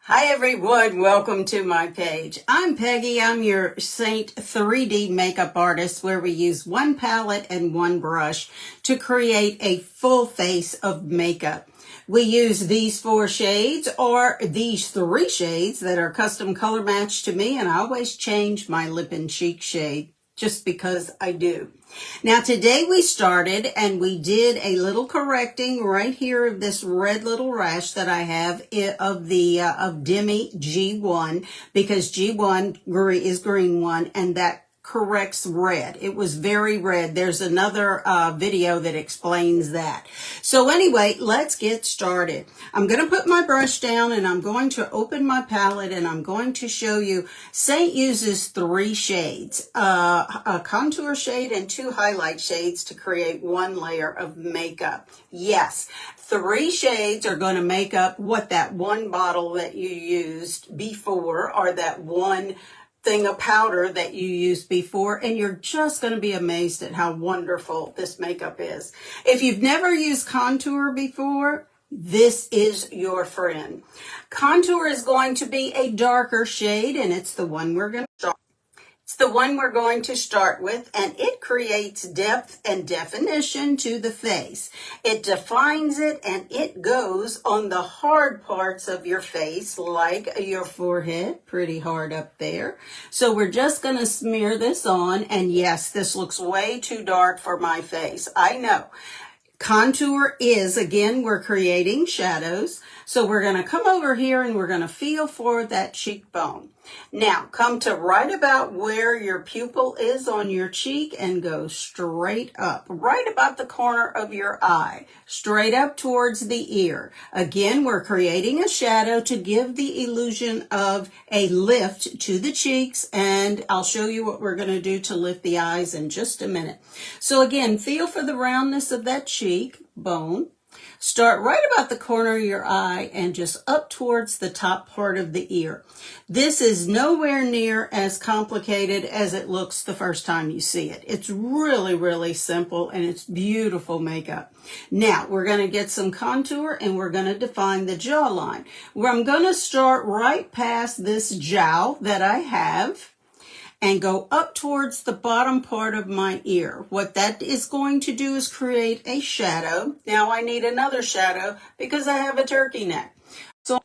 Hi everyone, welcome to my page. I'm Peggy, I'm your Seint 3D makeup artist where we use one palette and one brush to create a full face of makeup. We use these 4 shades or these 3 shades that are custom color matched to me, and I always change my Lip&Cheek shade just because I do. Now today we started and we did a little correcting right here of this red little rash that I have of Demi G1, because G1 is green one and that corrects red. It was very red. There's another video that explains that. So anyway, let's get started. I'm going to put my brush down and I'm going to open my palette and I'm going to show you. Seint uses 3 shades, a contour shade and 2 highlight shades to create 1 layer of makeup. Yes, 3 shades are going to make up what that 1 bottle that you used before, or that 1 thing of powder that you used before, and you're just going to be amazed at how wonderful this makeup is. If you've never used contour before, this is your friend. Contour is going to be a darker shade, and it's the one we're going to start. It's the one we're going to start with, and it creates depth and definition to the face. It defines it, and it goes on the hard parts of your face, like your forehead, pretty hard up there. So we're just going to smear this on, and yes, this looks way too dark for my face. I know. Contour is, again, we're creating shadows. So we're going to come over here and we're going to feel for that cheekbone. Now, come to right about where your pupil is on your cheek and go straight up, right about the corner of your eye, straight up towards the ear. Again, we're creating a shadow to give the illusion of a lift to the cheeks, and I'll show you what we're going to do to lift the eyes in just a minute. So again, feel for the roundness of that cheek bone. Start right about the corner of your eye and just up towards the top part of the ear. This is nowhere near as complicated as it looks the first time you see it. It's really, really simple, and it's beautiful makeup. Now, we're going to get some contour and we're going to define the jawline. Where I'm going to start right past this jowl that I have and go up towards the bottom part of my ear. What that is going to do is create a shadow. Now I need another shadow because I have a turkey neck. So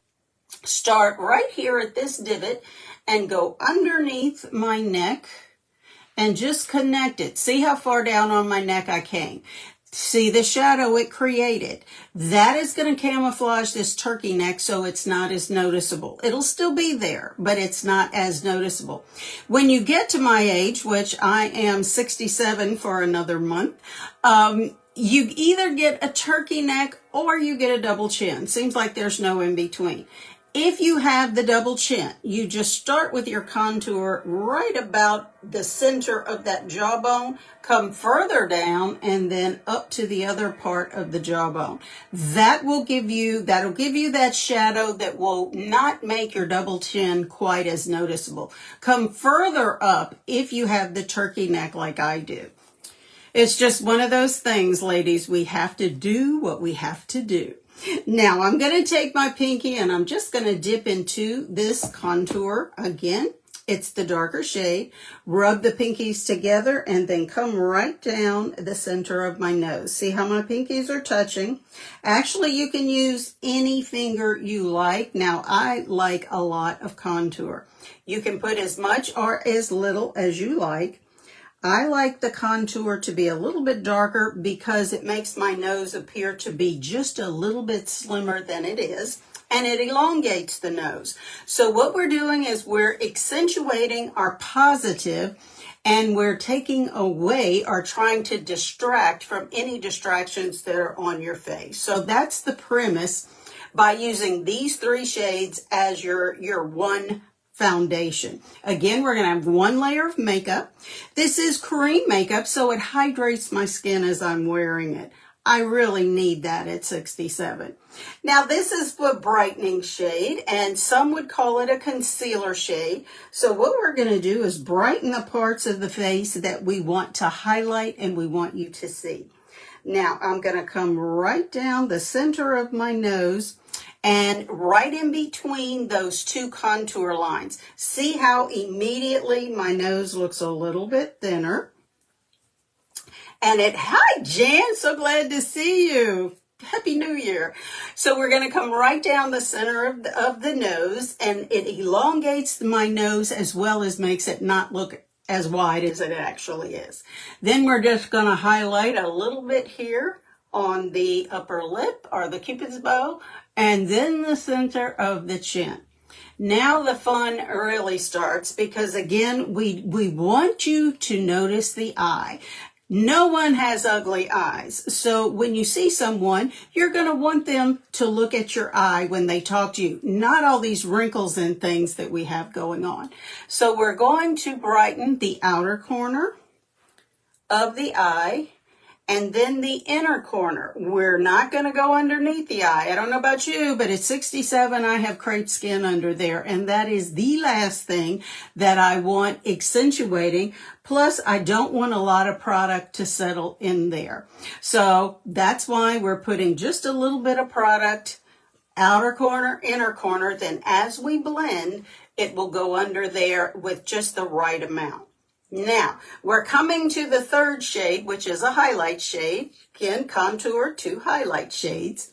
start right here at this divot and go underneath my neck and just connect it. See how far down on my neck I came. See the shadow it created. That is going to camouflage this turkey neck so it's not as noticeable. It'll still be there, but it's not as noticeable. When you get to my age, which I am 67 for another month, you either get a turkey neck or you get a double chin. Seems like there's no in between. If you have the double chin, you just start with your contour right about the center of that jawbone, come further down, and then up to the other part of the jawbone. That'll give you that shadow that will not make your double chin quite as noticeable. Come further up if you have the turkey neck like I do. It's just one of those things, ladies. We have to do what we have to do. Now, I'm going to take my pinky and I'm just going to dip into this contour again. It's the darker shade. Rub the pinkies together and then come right down the center of my nose. See how my pinkies are touching? Actually, you can use any finger you like. Now, I like a lot of contour. You can put as much or as little as you like. I like the contour to be a little bit darker because it makes my nose appear to be just a little bit slimmer than it is, and it elongates the nose. So what we're doing is we're accentuating our positive, and we're taking away or trying to distract from any distractions that are on your face. So that's the premise by using these 3 shades as your one foundation. Again, we're going to have 1 layer of makeup. This is cream makeup, so it hydrates my skin as I'm wearing it. I really need that at 67. Now, this is the brightening shade, and some would call it a concealer shade. So what we're going to do is brighten the parts of the face that we want to highlight and we want you to see. Now, I'm going to come right down the center of my nose and right in between those two contour lines. See how immediately my nose looks a little bit thinner. And hi Jan, so glad to see you. Happy New Year. So we're going to come right down the center of the nose, and it elongates my nose as well as makes it not look as wide as it actually is. Then we're just going to highlight a little bit here on the upper lip or the Cupid's bow, and then the center of the chin. Now the fun really starts, because again, we want you to notice the eye. No one has ugly eyes. So when you see someone, you're going to want them to look at your eye when they talk to you, not all these wrinkles and things that we have going on. So we're going to brighten the outer corner of the eye and then the inner corner. We're not going to go underneath the eye. I don't know about you, but at 67, I have crepe skin under there. And that is the last thing that I want accentuating. Plus, I don't want a lot of product to settle in there. So that's why we're putting just a little bit of product, outer corner, inner corner. Then as we blend, it will go under there with just the right amount. Now, we're coming to the third shade, which is a highlight shade. Again, contour to highlight shades.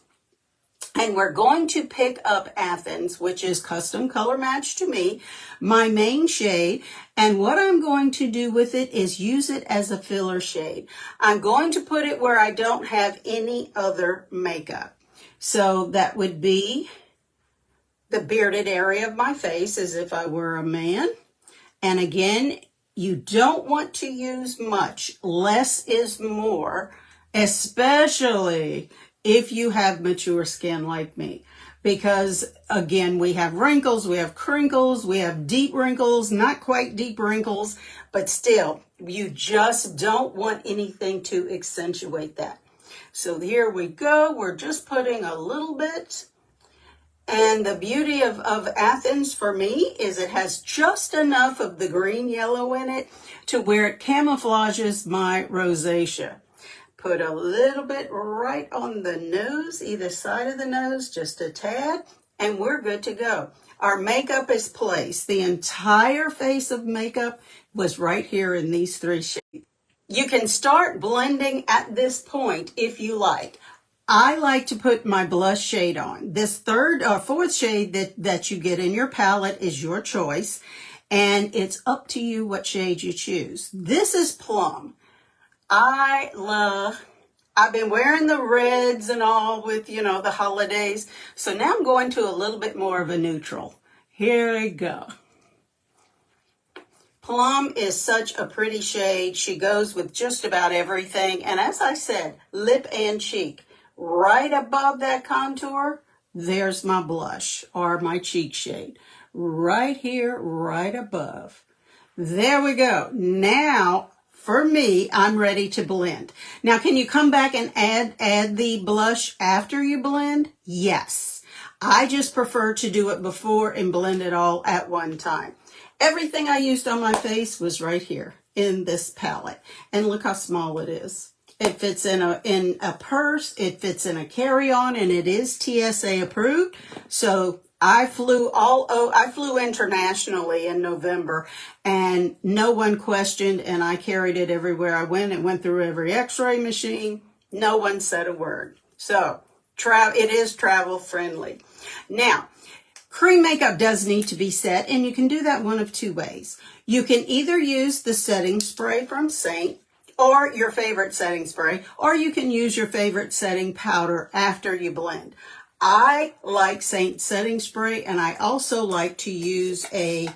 And we're going to pick up Athens, which is custom color match to me, my main shade. And what I'm going to do with it is use it as a filler shade. I'm going to put it where I don't have any other makeup. So that would be the bearded area of my face, as if I were a man. And again, you don't want to use much. Less is more, especially if you have mature skin like me. Because, again, we have wrinkles, we have crinkles, we have deep wrinkles, not quite deep wrinkles, but still, you just don't want anything to accentuate that. So here we go. We're just putting a little bit. And the beauty of Athens for me is it has just enough of the green yellow in it to where it camouflages my rosacea. Put a little bit right on the nose, either side of the nose, just a tad, and we're good to go. Our makeup is placed. The entire face of makeup was right here in these three shades. You can start blending at this point if you like. I like to put my blush shade on. This third or fourth shade that you get in your palette is your choice, and it's up to you what shade you choose. This is Plum. I've been wearing the reds and all with, the holidays. So now I'm going to a little bit more of a neutral. Here we go. Plum is such a pretty shade. She goes with just about everything. And as I said, lip and cheek. Right above that contour, there's my blush or my cheek shade. Right here, right above. There we go. Now, for me, I'm ready to blend. Now, can you come back and add the blush after you blend? Yes. I just prefer to do it before and blend it all at one time. Everything I used on my face was right here in this palette. And look how small it is. It fits in a purse, it fits in a carry-on, and it is TSA approved. So I flew internationally in November, and no one questioned, and I carried it everywhere I went. It went through every x-ray machine. No one said a word. So it is travel friendly. Now, cream makeup does need to be set, and you can do that one of two ways. You can either use the setting spray from Seint, or your favorite setting spray, or you can use your favorite setting powder after you blend. I like Seint setting spray, and I also like to use a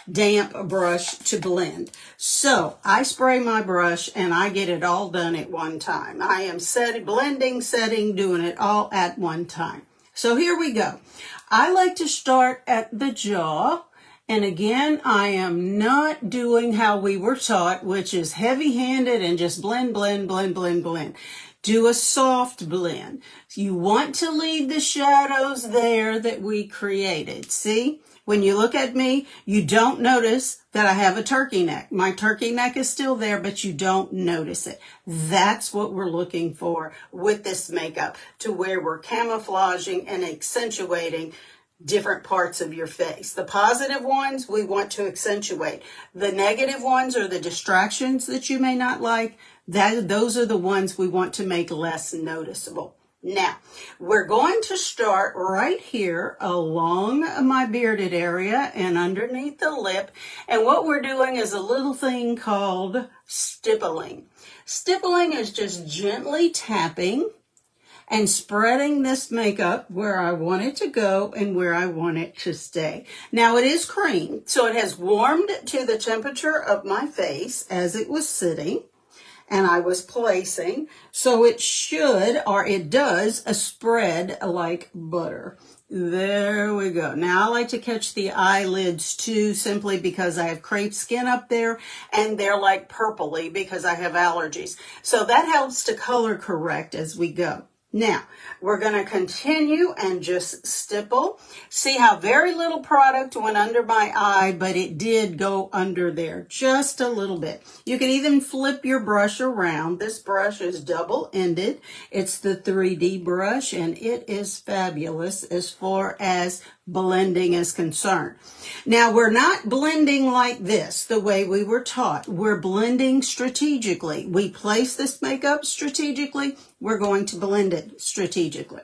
damp brush to blend. So I spray my brush and I get it all done at one time. I am blending, setting, doing it all at one time. So here we go. I like to start at the jaw. And again, I am not doing how we were taught, which is heavy-handed and just blend, blend, blend, blend, blend. Do a soft blend. You want to leave the shadows there that we created. See? When you look at me, you don't notice that I have a turkey neck. My turkey neck is still there, but you don't notice it. That's what we're looking for with this makeup, to where we're camouflaging and accentuating different parts of your face. The positive ones we want to accentuate. The negative ones, or the distractions that you may not like, those are the ones we want to make less noticeable. Now, we're going to start right here along my bearded area and underneath the lip. And what we're doing is a little thing called stippling. Stippling is just gently tapping and spreading this makeup where I want it to go and where I want it to stay. Now, it is cream, so it has warmed to the temperature of my face as it was sitting and I was placing, so it should, or it does, spread like butter. There we go. Now I like to catch the eyelids too, simply because I have crepe skin up there and they're like purpley because I have allergies. So that helps to color correct as we go. Now, we're going to continue and just stipple. See how very little product went under my eye, but it did go under there just a little bit. You can even flip your brush around. This brush is double-ended. It's the 3D brush, and it is fabulous as far as blending is concerned. Now, we're not blending like this the way we were taught. We're blending strategically. We place this makeup strategically. We're going to blend it strategically.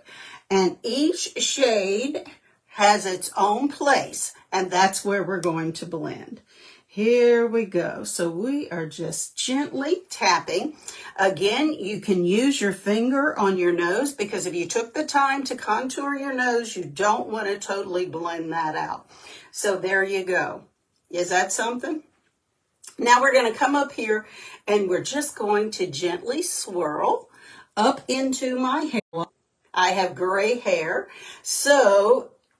And each shade has its own place, and that's where we're going to blend. Here we go. So we are just gently tapping. Again, you can use your finger on your nose, because if you took the time to contour your nose, you don't want to totally blend that out. So there you go. Is that something? Now we're going to come up here and we're just going to gently swirl up into my hair. I have gray hair,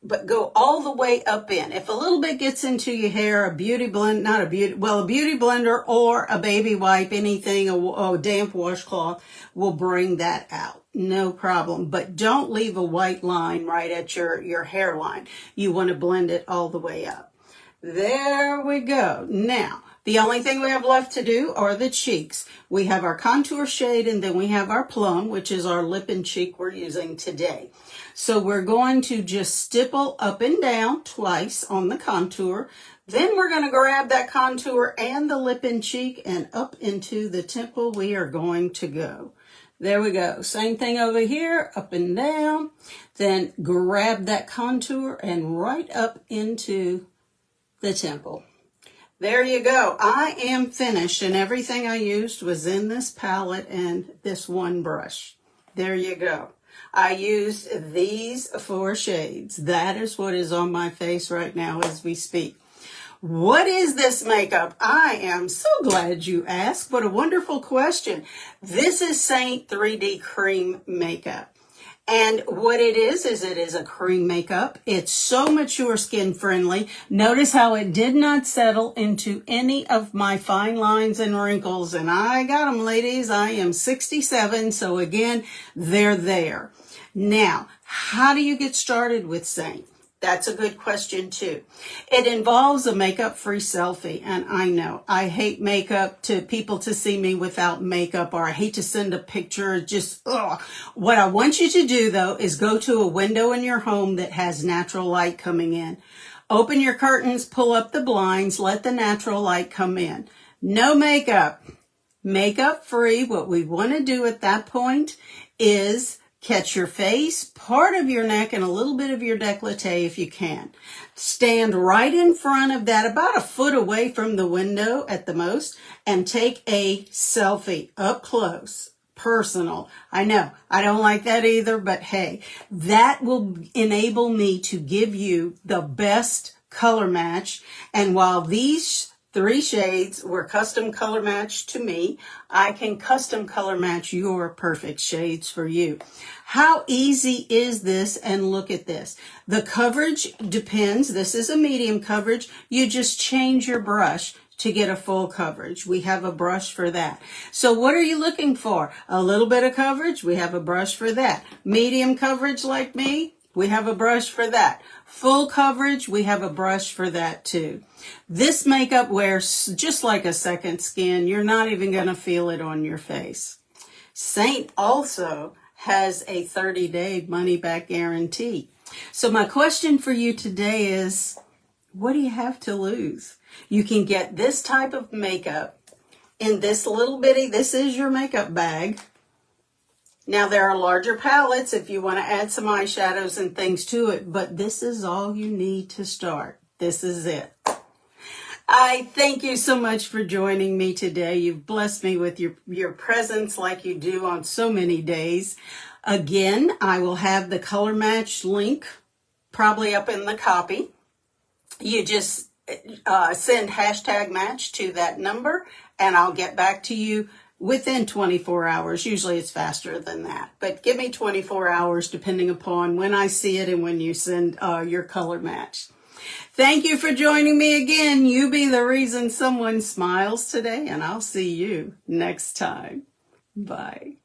but go all the way up in. If a little bit gets into your hair, a beauty blender or a baby wipe, anything, a damp washcloth will bring that out. No problem. But don't leave a white line right at your hairline. You want to blend it all the way up. There we go. Now, the only thing we have left to do are the cheeks. We have our contour shade, and then we have our Plum, which is our lip and cheek we're using today. So we're going to just stipple up and down twice on the contour. Then we're going to grab that contour and the lip and cheek, and up into the temple we are going to go. There we go. Same thing over here, up and down. Then grab that contour and right up into the temple. There you go. I am finished, and everything I used was in this palette and this one brush. There you go. I used these 4 shades. That is what is on my face right now as we speak. What is this makeup? I am so glad you asked. What a wonderful question. This is Seint 3D Cream Makeup. And what it is it is a cream makeup. It's so mature skin friendly. Notice how it did not settle into any of my fine lines and wrinkles. And I got them, ladies. I am 67. So again, they're there. Now, how do you get started with Seint? That's a good question too. It involves a makeup-free selfie, and I know I hate makeup, to people to see me without makeup, or I hate to send a picture. Just ugh. What I want you to do though is go to a window in your home that has natural light coming in. Open your curtains, pull up the blinds, let the natural light come in. No makeup, makeup-free. What we want to do at that point is catch your face, part of your neck, and a little bit of your décolleté if you can. Stand right in front of that, about a foot away from the window at the most, and take a selfie up close, personal. I know, I don't like that either, but hey, that will enable me to give you the best color match. And while these 3 shades were custom color matched to me, I can custom color match your perfect shades for you. How easy is this? And look at this. The coverage depends. This is a medium coverage. You just change your brush to get a full coverage. We have a brush for that. So what are you looking for? A little bit of coverage? We have a brush for that. Medium coverage like me? We have a brush for that. Full coverage? We have a brush for that too. This makeup wears just like a second skin. You're not even going to feel it on your face. Seint also has a 30-day money-back guarantee. So my question for you today is, what do you have to lose? You can get this type of makeup in this little bitty, this is your makeup bag. Now there are larger palettes if you want to add some eyeshadows and things to it, but this is all you need to start. This is it. I thank you so much for joining me today. You've blessed me with your presence like you do on so many days. Again, I will have the Colormatch link probably up in the copy. You just send #match to that number, and I'll get back to you within 24 hours. Usually it's faster than that, but give me 24 hours depending upon when I see it and when you send your color match. Thank you for joining me again. You be the reason someone smiles today, and I'll see you next time. Bye.